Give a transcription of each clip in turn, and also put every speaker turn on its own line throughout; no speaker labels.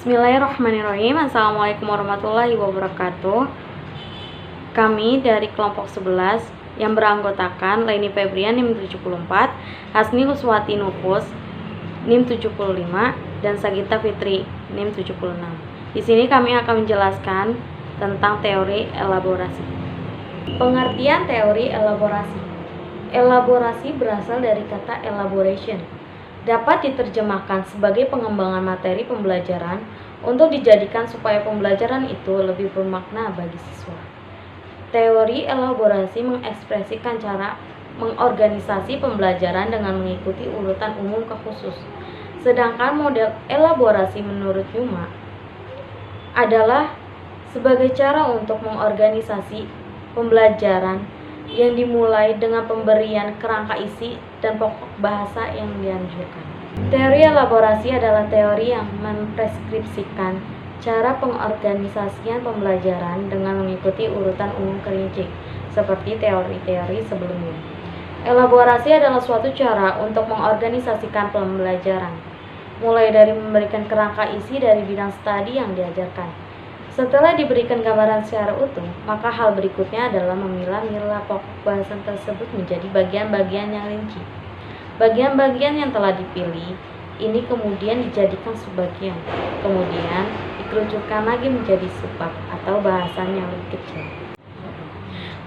Bismillahirrahmanirrahim. Assalamualaikum warahmatullahi wabarakatuh. Kami dari kelompok 11 yang beranggotakan Laini Febrian NIM 74, Hasni Uswati Nufus NIM 75, dan Sagita Fitri NIM 76. Di sini kami akan menjelaskan tentang teori elaborasi. Pengertian teori elaborasi. Elaborasi berasal dari kata elaboration. Dapat diterjemahkan sebagai pengembangan materi pembelajaran untuk dijadikan supaya pembelajaran itu lebih bermakna bagi siswa. Teori elaborasi mengekspresikan cara mengorganisasi pembelajaran dengan mengikuti urutan umum ke khusus. Sedangkan model elaborasi menurut Yuma adalah sebagai cara untuk mengorganisasi pembelajaran yang dimulai dengan pemberian kerangka isi dan pokok bahasa yang dianjurkan. Teori elaborasi adalah teori yang mempreskripsikan cara pengorganisasian pembelajaran dengan mengikuti urutan umum kerinci, seperti teori-teori sebelumnya. Elaborasi adalah suatu cara untuk mengorganisasikan pembelajaran, mulai dari memberikan kerangka isi dari bidang studi yang diajarkan. Setelah diberikan gambaran secara utuh, maka hal berikutnya adalah memilah-milah pokok bahasan tersebut menjadi bagian-bagian yang rinci. Bagian-bagian yang telah dipilih ini kemudian dijadikan subbagian, kemudian dikerucutkan lagi menjadi subbab atau bahasan yang lebih kecil.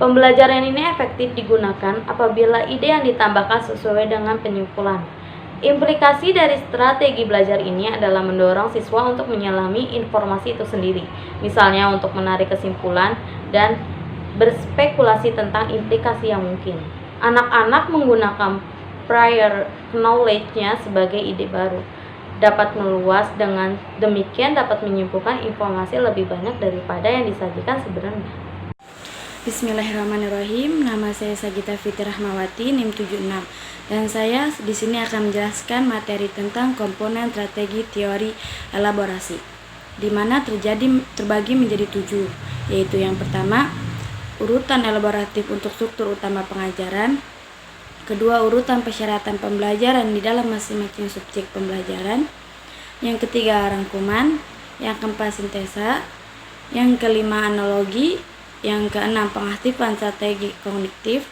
Pembelajaran ini efektif digunakan apabila ide yang ditambahkan sesuai dengan penyimpulan. Implikasi dari strategi belajar ini adalah mendorong siswa untuk menyelami informasi itu sendiri, misalnya untuk menarik kesimpulan dan berspekulasi tentang implikasi yang mungkin. Anak-anak menggunakan prior knowledge-nya sebagai ide baru, dapat meluas, dengan demikian dapat menyimpulkan informasi lebih banyak daripada yang disajikan sebenarnya.
Bismillahirrahmanirrahim. Nama saya Sagita Fitri Rahmawati NIM 76 dan saya di sini akan menjelaskan materi tentang komponen strategi teori elaborasi, di mana terbagi menjadi 7, yaitu yang pertama urutan elaboratif untuk struktur utama pengajaran, kedua urutan persyaratan pembelajaran di dalam masing-masing subjek pembelajaran, yang ketiga rangkuman, yang keempat sintesa, yang kelima analogi, yang keenam pengaktifan strategi kognitif,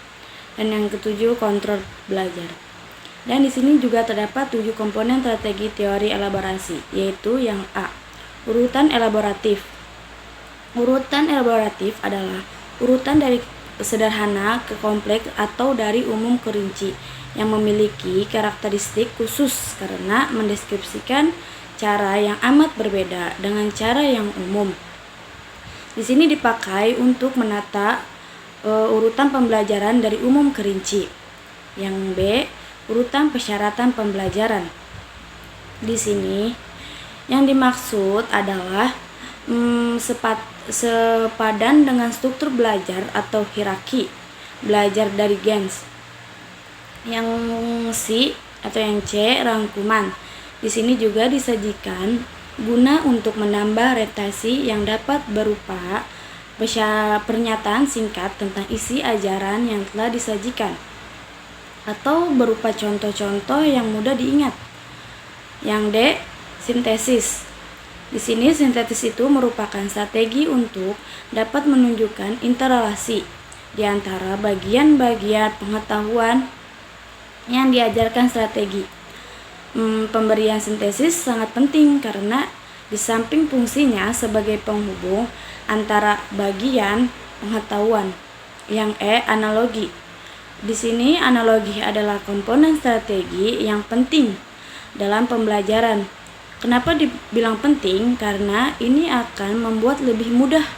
dan yang ketujuh kontrol belajar. Dan di sini juga terdapat 7 komponen strategi teori elaborasi, yaitu yang A, urutan elaboratif. Urutan elaboratif adalah urutan dari sederhana ke kompleks atau dari umum ke rinci yang memiliki karakteristik khusus karena mendeskripsikan cara yang amat berbeda dengan cara yang umum. Di sini dipakai untuk menata urutan pembelajaran dari umum ke rinci. Yang B, urutan persyaratan pembelajaran. Di sini yang dimaksud adalah sepadan dengan struktur belajar atau hierarki belajar dari Gens. Yang C atau yang C, rangkuman. Di sini juga disajikan guna untuk menambah repetisi yang dapat berupa pernyataan singkat tentang isi ajaran yang telah disajikan atau berupa contoh-contoh yang mudah diingat. Yang D, sintesis. Di sini sintesis itu merupakan strategi untuk dapat menunjukkan interrelasi di antara bagian-bagian pengetahuan yang diajarkan strategi. Pemberian sintesis sangat penting karena di samping fungsinya sebagai penghubung antara bagian pengetahuan. Yang E, analogi. Di sini analogi adalah komponen strategi yang penting dalam pembelajaran. Kenapa dibilang penting? Karena ini akan membuat lebih mudah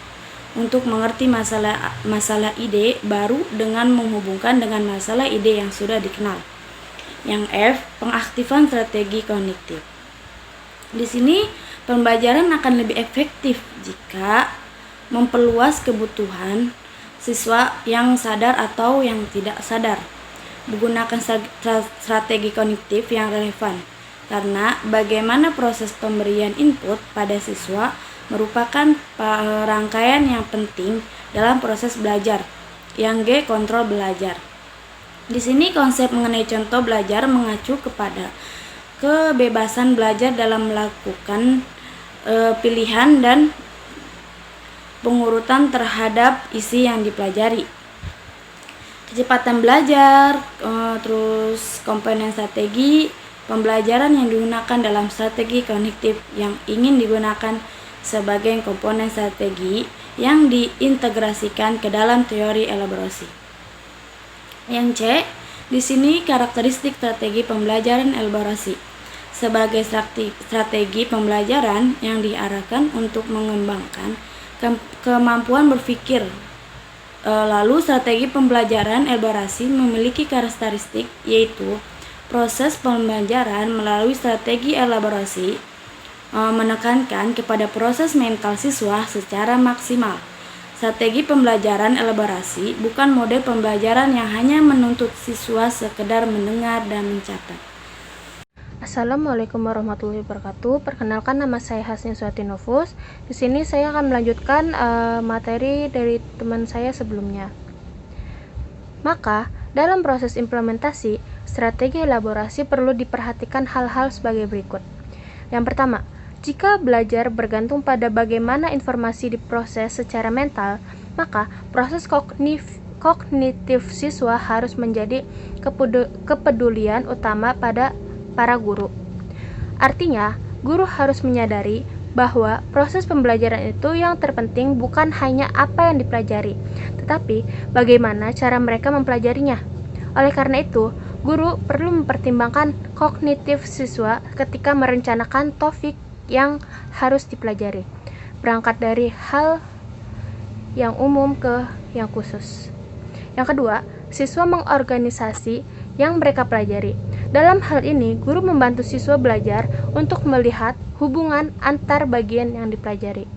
untuk mengerti masalah ide baru dengan menghubungkan dengan masalah ide yang sudah dikenal. Yang F, pengaktifan strategi kognitif. Di sini pembelajaran akan lebih efektif jika memperluas kebutuhan siswa yang sadar atau yang tidak sadar, menggunakan strategi kognitif yang relevan, karena bagaimana proses pemberian input pada siswa merupakan rangkaian yang penting dalam proses belajar. Yang G, kontrol belajar. Di sini konsep mengenai contoh belajar mengacu kepada kebebasan belajar dalam melakukan pilihan dan pengurutan terhadap isi yang dipelajari. Kecepatan belajar, terus komponen strategi pembelajaran yang digunakan dalam strategi kognitif yang ingin digunakan sebagai komponen strategi yang diintegrasikan ke dalam teori elaborasi. Yang C, di sini karakteristik strategi pembelajaran elaborasi sebagai strategi pembelajaran yang diarahkan untuk mengembangkan kemampuan berpikir. Lalu strategi pembelajaran elaborasi memiliki karakteristik yaitu proses pembelajaran melalui strategi elaborasi menekankan kepada proses mental siswa secara maksimal. Strategi pembelajaran elaborasi bukan model pembelajaran yang hanya menuntut siswa sekedar mendengar dan mencatat.
Assalamualaikum warahmatullahi wabarakatuh. Perkenalkan, nama saya Hasni Uswati Nufus. Di sini saya akan melanjutkan materi dari teman saya sebelumnya. Maka, dalam proses implementasi, strategi elaborasi perlu diperhatikan hal-hal sebagai berikut. Yang pertama, jika belajar bergantung pada bagaimana informasi diproses secara mental, maka proses kognitif siswa harus menjadi kepedulian utama pada para guru. Artinya, guru harus menyadari bahwa proses pembelajaran itu yang terpenting bukan hanya apa yang dipelajari, tetapi bagaimana cara mereka mempelajarinya. Oleh karena itu, guru perlu mempertimbangkan kognitif siswa ketika merencanakan topik yang harus dipelajari, berangkat dari hal yang umum ke yang khusus. Yang kedua, siswa mengorganisasi yang mereka pelajari. Dalam hal ini, guru membantu siswa belajar untuk melihat hubungan antar bagian yang dipelajari.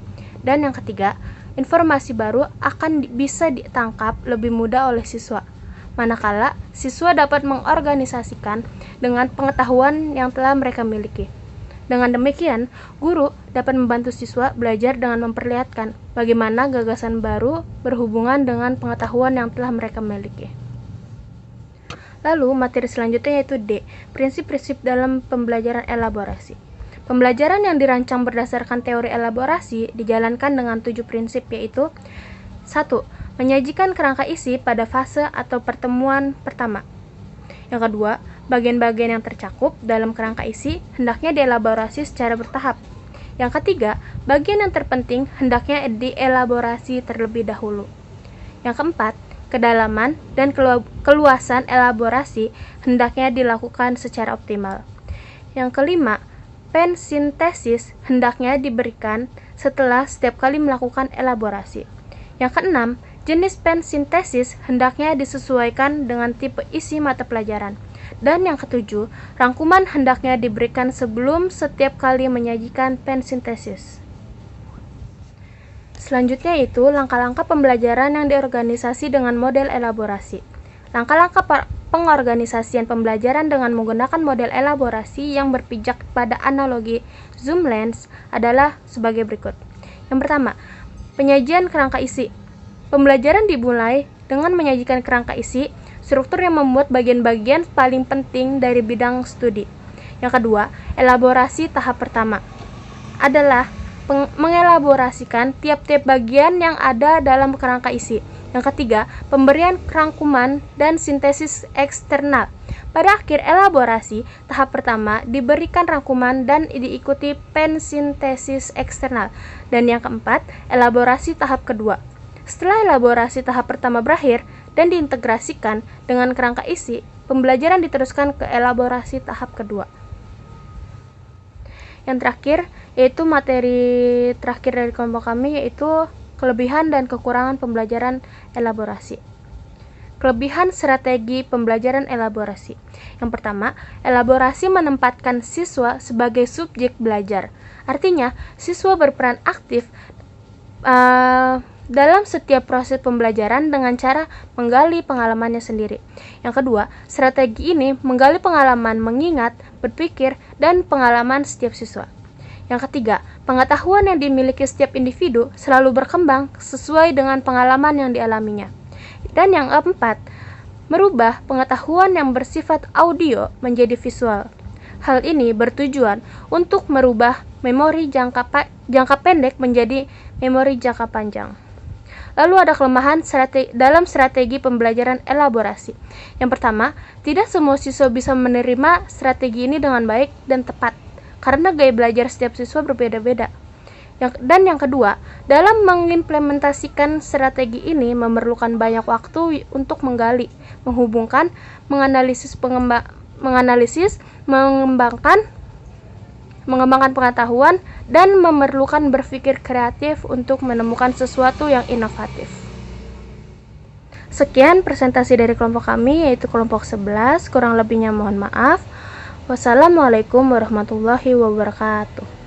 Dan yang ketiga, informasi baru akan bisa ditangkap lebih mudah oleh siswa, manakala siswa dapat mengorganisasikan dengan pengetahuan yang telah mereka miliki. Dengan demikian, guru dapat membantu siswa belajar dengan memperlihatkan bagaimana gagasan baru berhubungan dengan pengetahuan yang telah mereka miliki. Lalu, materi selanjutnya yaitu D, prinsip-prinsip dalam pembelajaran elaborasi. Pembelajaran yang dirancang berdasarkan teori elaborasi dijalankan dengan 7 prinsip, yaitu 1. Menyajikan kerangka isi pada fase atau pertemuan pertama. Yang kedua, bagian-bagian yang tercakup dalam kerangka isi hendaknya dielaborasi secara bertahap. Yang ketiga, bagian yang terpenting hendaknya dielaborasi terlebih dahulu. Yang keempat, kedalaman dan keluasan elaborasi hendaknya dilakukan secara optimal. Yang kelima, pen sintesis hendaknya diberikan setelah setiap kali melakukan elaborasi. Yang keenam, jenis pen sintesis hendaknya disesuaikan dengan tipe isi mata pelajaran. Dan yang ketujuh, rangkuman hendaknya diberikan sebelum setiap kali menyajikan pen sintesis. Selanjutnya itu langkah-langkah pembelajaran yang diorganisasi dengan model elaborasi. Langkah-langkah pengorganisasian pembelajaran dengan menggunakan model elaborasi yang berpijak pada analogi zoom lens adalah sebagai berikut. Yang pertama, penyajian kerangka isi. Pembelajaran dimulai dengan menyajikan kerangka isi, struktur yang memuat bagian-bagian paling penting dari bidang studi. Yang kedua, elaborasi tahap pertama adalah mengelaborasikan tiap-tiap bagian yang ada dalam kerangka isi. Yang ketiga, pemberian rangkuman dan sintesis eksternal. Pada akhir elaborasi, tahap pertama diberikan rangkuman dan diikuti pen sintesis eksternal. Dan yang keempat, elaborasi tahap kedua. Setelah elaborasi tahap pertama berakhir dan diintegrasikan dengan kerangka isi, pembelajaran diteruskan ke elaborasi tahap kedua. Yang terakhir, yaitu materi terakhir dari kelompok kami, yaitu kelebihan dan kekurangan pembelajaran elaborasi. Kelebihan strategi pembelajaran elaborasi. Yang pertama, elaborasi menempatkan siswa sebagai subjek belajar. Artinya, siswa berperan aktif dalam setiap proses pembelajaran dengan cara menggali pengalamannya sendiri. Yang kedua, strategi ini menggali pengalaman mengingat, berpikir, dan pengalaman setiap siswa. Yang ketiga, pengetahuan yang dimiliki setiap individu selalu berkembang sesuai dengan pengalaman yang dialaminya. Dan yang keempat, merubah pengetahuan yang bersifat audio menjadi visual. Hal ini bertujuan untuk merubah memori jangka pendek menjadi memori jangka panjang. Lalu ada kelemahan dalam strategi pembelajaran elaborasi. Yang pertama, tidak semua siswa bisa menerima strategi ini dengan baik dan tepat, karena gaya belajar setiap siswa berbeda-beda. Dan yang kedua, dalam mengimplementasikan strategi ini memerlukan banyak waktu untuk menggali, menghubungkan, menganalisis, mengembangkan pengetahuan, dan memerlukan berpikir kreatif untuk menemukan sesuatu yang inovatif. Sekian presentasi dari kelompok kami, yaitu kelompok 11. Kurang lebihnya mohon maaf. Wassalamualaikum warahmatullahi wabarakatuh.